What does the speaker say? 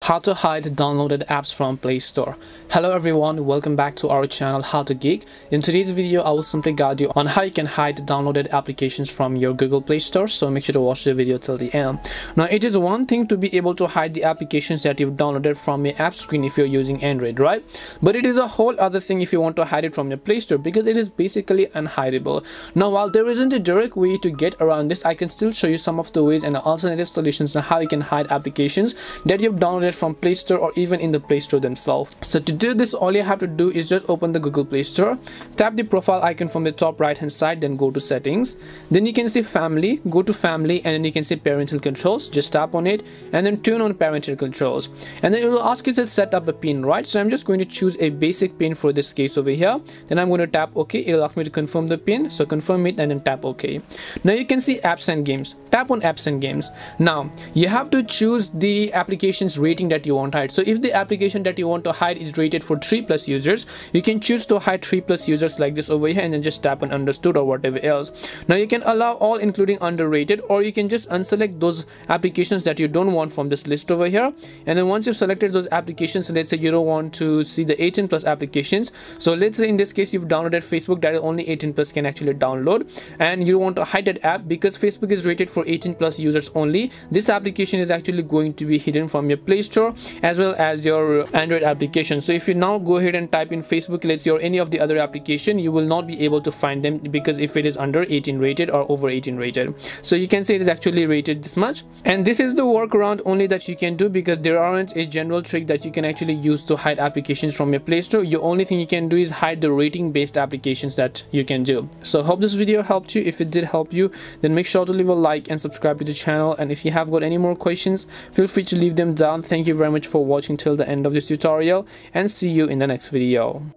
How to hide downloaded apps from Play Store. Hello everyone, welcome back to our channel How to Geek. In today's video, I will simply guide you on how you can hide downloaded applications from your Google Play Store, so make sure to watch the video till the end. Now, it is one thing to be able to hide the applications that you've downloaded from your app screen if you're using Android, right? But it is a whole other thing if you want to hide it from your Play Store, because it is basically unhideable. Now, while there isn't a direct way to get around this, I can still show you some of the ways and alternative solutions on how you can hide applications that you've downloaded from Play Store or even in the Play Store themselves. So to do this, all you have to do is just open the Google Play Store, tap the profile icon from the top right hand side, then go to settings, then you can see family, go to family, and then you can see parental controls. Just tap on it and then turn on parental controls, and then it will ask you to set up a pin, right? So I'm just going to choose a basic pin for this case over here, then I'm going to tap OK. It'll ask me to confirm the pin, so confirm it and then tap OK. Now you can see apps and games. Tap on apps and games. Now you have to choose the application's rating that you want to hide. So if the application that you want to hide is rated for 3+ users, you can choose to hide 3+ users like this over here, and then just tap on understood or whatever else. Now you can allow all including underrated, or you can just unselect those applications that you don't want from this list over here. And then once you've selected those applications, let's say you don't want to see the 18+ applications, so let's say in this case you've downloaded Facebook that only 18+ can actually download, and you want to hide that app because Facebook is rated for 18+ users only. This application is actually going to be hidden from your Play Store as well as your Android application. So if you now go ahead and type in Facebook, let's say, or any of the other application, you will not be able to find them because if it is under 18 rated or over 18 rated. So you can say it is actually rated this much, and this is the workaround only that you can do, because there aren't a general trick that you can actually use to hide applications from your Play Store. Your only thing you can do is hide the rating based applications that you can do. So hope this video helped you. If it did help you, then make sure to leave a like and subscribe to the channel, and if you have got any more questions, feel free to leave them down. Thank you very much for watching till the end of this tutorial, and see you in the next video.